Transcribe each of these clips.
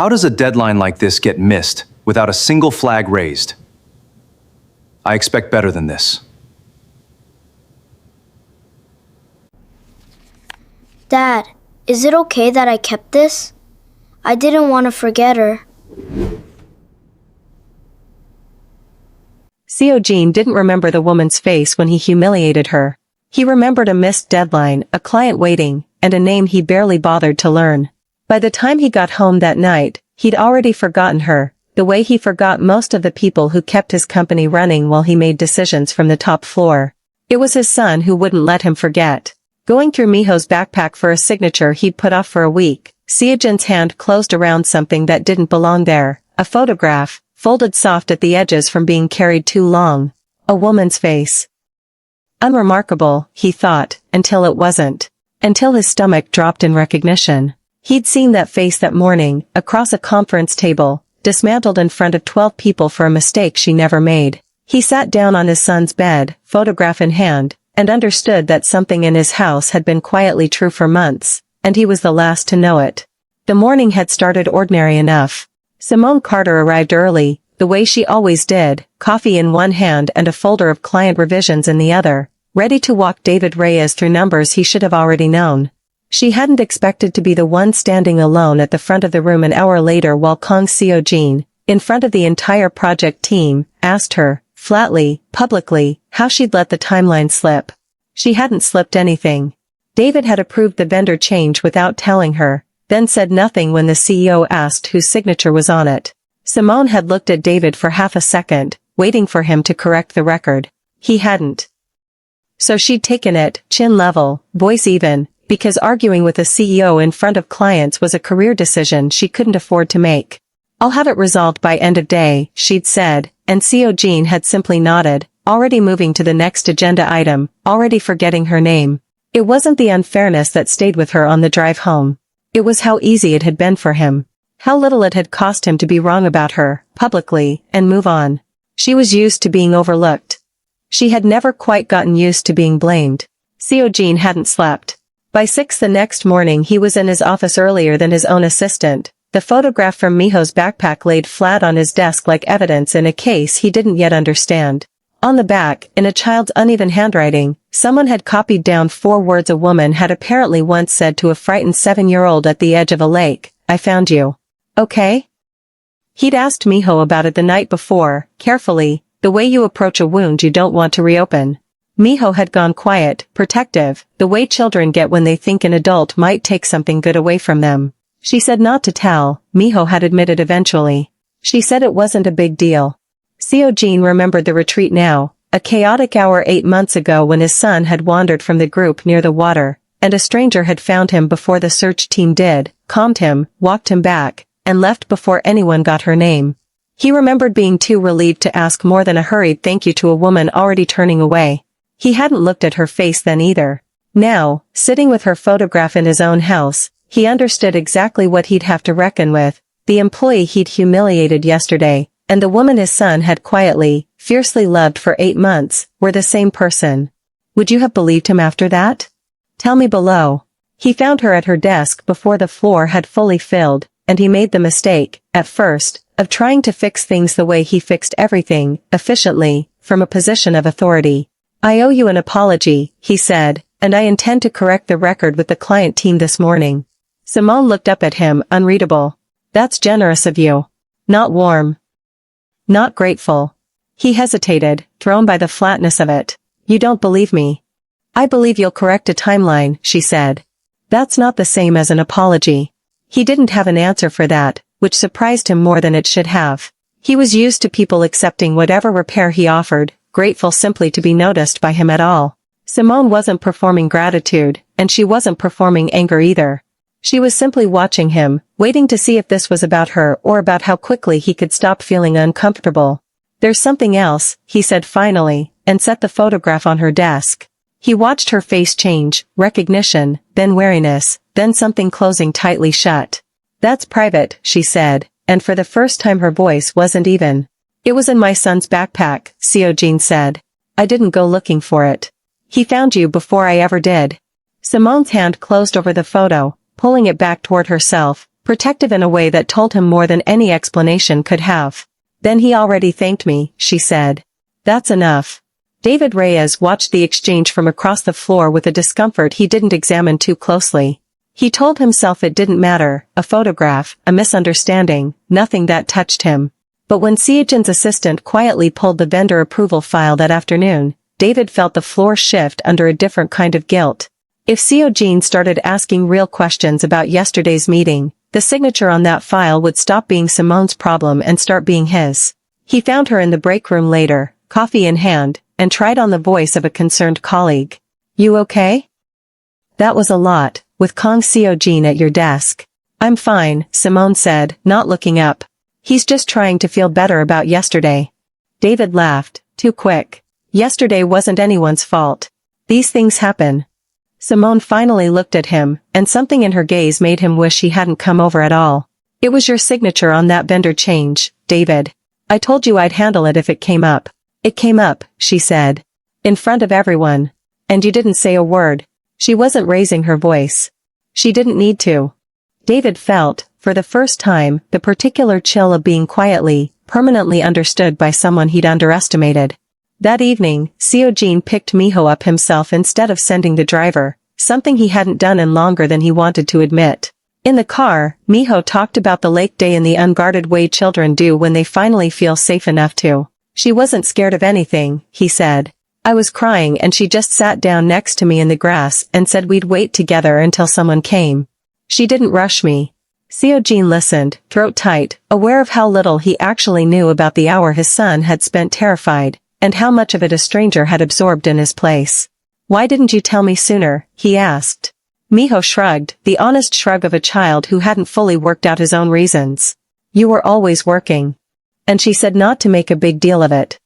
How does a deadline like this get missed without a single flag raised? I expect better than this. Dad, is it okay that I kept this? I didn't want to forget her. Seojin didn't remember the woman's face when he humiliated her. He remembered a missed deadline, a client waiting, and a name he barely bothered to learn. By the time he got home that night, he'd already forgotten her, the way he forgot most of the people who kept his company running while he made decisions from the top floor. It was his son who wouldn't let him forget. Going through Miho's backpack for a signature he'd put off for a week, Seojin's hand closed around something that didn't belong there, a photograph, folded soft at the edges from being carried too long. A woman's face. Unremarkable, he thought, until it wasn't. Until his stomach dropped in recognition. He'd seen that face that morning, across a conference table, dismantled in front of 12 people for a mistake she never made. He sat down on his son's bed, photograph in hand, and understood that something in his house had been quietly true for months, and he was the last to know it. The morning had started ordinary enough. Simone Carter arrived early, the way she always did, coffee in one hand and a folder of client revisions in the other, ready to walk David Reyes through numbers he should have already known. She hadn't expected to be the one standing alone at the front of the room an hour later while Kang Seojin, in front of the entire project team, asked her, flatly, publicly, how she'd let the timeline slip. She hadn't slipped anything. David had approved the vendor change without telling her, then said nothing when the CEO asked whose signature was on it. Simone had looked at David for half a second, waiting for him to correct the record. He hadn't. So she'd taken it, chin level, voice even, because arguing with a CEO in front of clients was a career decision she couldn't afford to make. I'll have it resolved by end of day, she'd said, and Seojin had simply nodded, already moving to the next agenda item, already forgetting her name. It wasn't the unfairness that stayed with her on the drive home. It was how easy it had been for him. How little it had cost him to be wrong about her, publicly, and move on. She was used to being overlooked. She had never quite gotten used to being blamed. Seojin hadn't slept. By 6 the next morning he was in his office earlier than his own assistant, the photograph from Miho's backpack laid flat on his desk like evidence in a case he didn't yet understand. On the back, in a child's uneven handwriting, someone had copied down 4 words a woman had apparently once said to a frightened 7-year-old at the edge of a lake, "I found you. Okay?" He'd asked Miho about it the night before, carefully, the way you approach a wound you don't want to reopen. Miho had gone quiet, protective, the way children get when they think an adult might take something good away from them. She said not to tell, Miho had admitted eventually. She said it wasn't a big deal. Seojin remembered the retreat now, a chaotic hour 8 months ago when his son had wandered from the group near the water, and a stranger had found him before the search team did, calmed him, walked him back, and left before anyone got her name. He remembered being too relieved to ask more than a hurried thank you to a woman already turning away. He hadn't looked at her face then either. Now, sitting with her photograph in his own house, he understood exactly what he'd have to reckon with, the employee he'd humiliated yesterday, and the woman his son had quietly, fiercely loved for 8 months, were the same person. Would you have believed him after that? Tell me below. He found her at her desk before the floor had fully filled, and he made the mistake, at first, of trying to fix things the way he fixed everything, efficiently, from a position of authority. I owe you an apology, he said, and I intend to correct the record with the client team this morning. Simone looked up at him, unreadable. That's generous of you. Not warm. Not grateful. He hesitated, thrown by the flatness of it. You don't believe me. I believe you'll correct a timeline, she said. That's not the same as an apology. He didn't have an answer for that, which surprised him more than it should have. He was used to people accepting whatever repair he offered, grateful simply to be noticed by him at all. Simone wasn't performing gratitude, and she wasn't performing anger either. She was simply watching him, waiting to see if this was about her or about how quickly he could stop feeling uncomfortable. There's something else, he said finally, and set the photograph on her desk. He watched her face change, recognition, then wariness, then something closing tightly shut. That's private, she said, and for the first time her voice wasn't even. It was in my son's backpack, Seojin said. I didn't go looking for it. He found you before I ever did. Simone's hand closed over the photo, pulling it back toward herself, protective in a way that told him more than any explanation could have. Then he already thanked me, she said. That's enough. David Reyes watched the exchange from across the floor with a discomfort he didn't examine too closely. He told himself it didn't matter, a photograph, a misunderstanding, nothing that touched him. But when Seojin's assistant quietly pulled the vendor approval file that afternoon, David felt the floor shift under a different kind of guilt. If Seojin started asking real questions about yesterday's meeting, the signature on that file would stop being Simone's problem and start being his. He found her in the break room later, coffee in hand, and tried on the voice of a concerned colleague. You okay? That was a lot, with Kang Seojin at your desk. I'm fine, Simone said, not looking up. He's just trying to feel better about yesterday. David laughed, too quick. Yesterday wasn't anyone's fault. These things happen. Simone finally looked at him, and something in her gaze made him wish he hadn't come over at all. It was your signature on that vendor change, David. I told you I'd handle it if it came up. It came up, she said. In front of everyone. And you didn't say a word. She wasn't raising her voice. She didn't need to. David felt, for the first time, the particular chill of being quietly, permanently understood by someone he'd underestimated. That evening, Seojin picked Miho up himself instead of sending the driver, something he hadn't done in longer than he wanted to admit. In the car, Miho talked about the lake day in the unguarded way children do when they finally feel safe enough to. She wasn't scared of anything, he said. I was crying and she just sat down next to me in the grass and said we'd wait together until someone came. She didn't rush me. Seojin listened, throat tight, aware of how little he actually knew about the hour his son had spent terrified, and how much of it a stranger had absorbed in his place. Why didn't you tell me sooner? He asked. Miho shrugged, the honest shrug of a child who hadn't fully worked out his own reasons. You were always working. And she said not to make a big deal of it.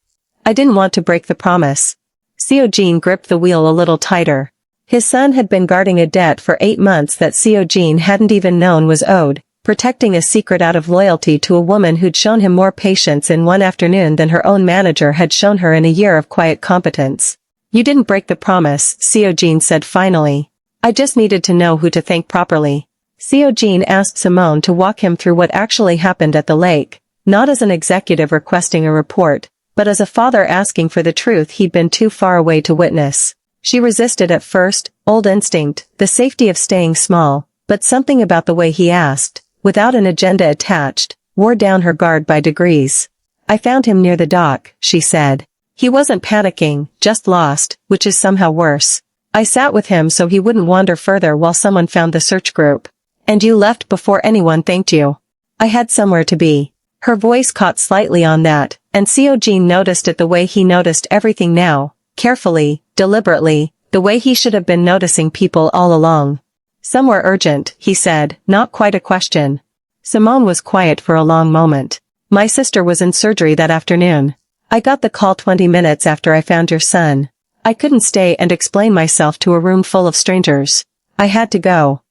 I didn't want to break the promise. Seojin gripped the wheel a little tighter. His son had been guarding a debt for 8 months that Seojin hadn't even known was owed, protecting a secret out of loyalty to a woman who'd shown him more patience in one afternoon than her own manager had shown her in a year of quiet competence. You didn't break the promise, Seojin said finally. I just needed to know who to thank properly. Seojin asked Simone to walk him through what actually happened at the lake, not as an executive requesting a report, but as a father asking for the truth he'd been too far away to witness. She resisted at first, old instinct, the safety of staying small, but something about the way he asked, without an agenda attached, wore down her guard by degrees. I found him near the dock, she said. He wasn't panicking, just lost, which is somehow worse. I sat with him so he wouldn't wander further while someone found the search group. And you left before anyone thanked you. I had somewhere to be. Her voice caught slightly on that, and Seojin noticed it the way he noticed everything now, carefully, deliberately, the way he should have been noticing people all along. Somewhere urgent, he said, not quite a question. Simone was quiet for a long moment. My sister was in surgery that afternoon. I got the call 20 minutes after I found your son. I couldn't stay and explain myself to a room full of strangers. I had to go.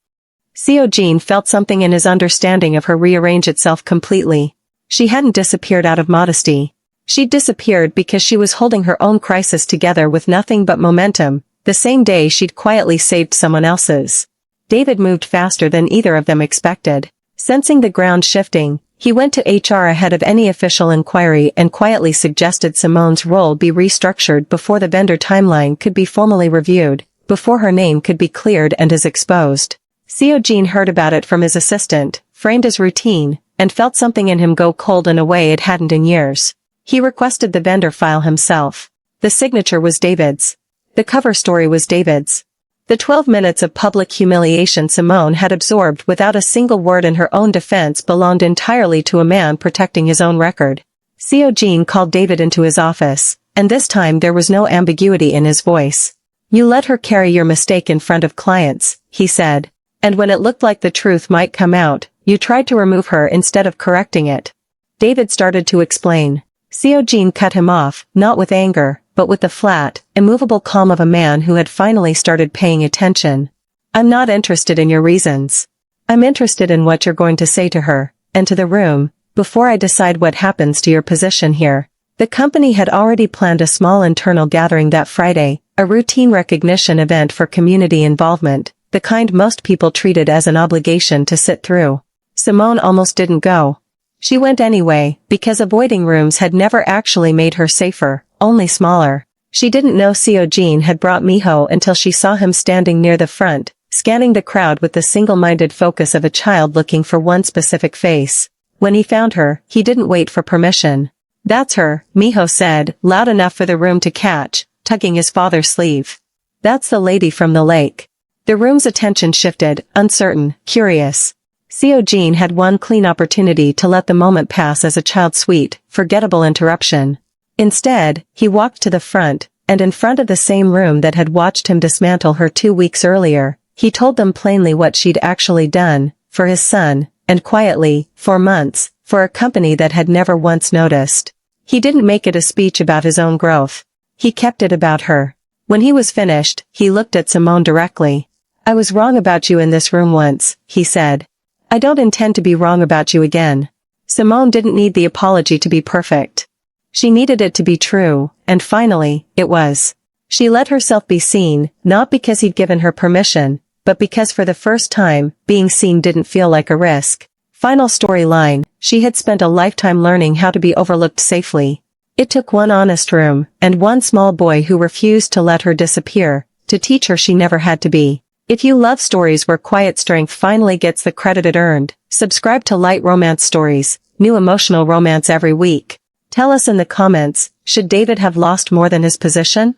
Seojin felt something in his understanding of her rearrange itself completely. She hadn't disappeared out of modesty. She'd disappeared because she was holding her own crisis together with nothing but momentum, the same day she'd quietly saved someone else's. David moved faster than either of them expected. Sensing the ground shifting, he went to HR ahead of any official inquiry and quietly suggested Simone's role be restructured before the vendor timeline could be formally reviewed, before her name could be cleared and is exposed. Seojin heard about it from his assistant, framed as routine, and felt something in him go cold in a way it hadn't in years. He requested the vendor file himself. The signature was David's. The cover story was David's. The 12 minutes of public humiliation Simone had absorbed without a single word in her own defense belonged entirely to a man protecting his own record. Seojin called David into his office, and this time there was no ambiguity in his voice. You let her carry your mistake in front of clients, he said. And when it looked like the truth might come out, you tried to remove her instead of correcting it. David started to explain. Seojin cut him off, not with anger, but with the flat, immovable calm of a man who had finally started paying attention. I'm not interested in your reasons. I'm interested in what you're going to say to her, and to the room, before I decide what happens to your position here. The company had already planned a small internal gathering that Friday, a routine recognition event for community involvement, the kind most people treated as an obligation to sit through. Simone almost didn't go. She went anyway, because avoiding rooms had never actually made her safer, only smaller. She didn't know Seojin had brought Miho until she saw him standing near the front, scanning the crowd with the single-minded focus of a child looking for one specific face. When he found her, he didn't wait for permission. "That's her," Miho said, loud enough for the room to catch, tugging his father's sleeve. "That's the lady from the lake." The room's attention shifted, uncertain, curious. Seojin had one clean opportunity to let the moment pass as a child's sweet, forgettable interruption. Instead, he walked to the front, and in front of the same room that had watched him dismantle her 2 weeks earlier, he told them plainly what she'd actually done, for his son, and quietly, for months, for a company that had never once noticed. He didn't make it a speech about his own growth. He kept it about her. When he was finished, he looked at Simone directly. "I was wrong about you in this room once," he said. "I don't intend to be wrong about you again." Simone didn't need the apology to be perfect. She needed it to be true, and finally, it was. She let herself be seen, not because he'd given her permission, but because for the first time, being seen didn't feel like a risk. Final storyline, she had spent a lifetime learning how to be overlooked safely. It took one honest room, and one small boy who refused to let her disappear, to teach her she never had to be. If you love stories where quiet strength finally gets the credit it earned, subscribe to Light Romance Stories, new emotional romance every week. Tell us in the comments, should David have lost more than his position?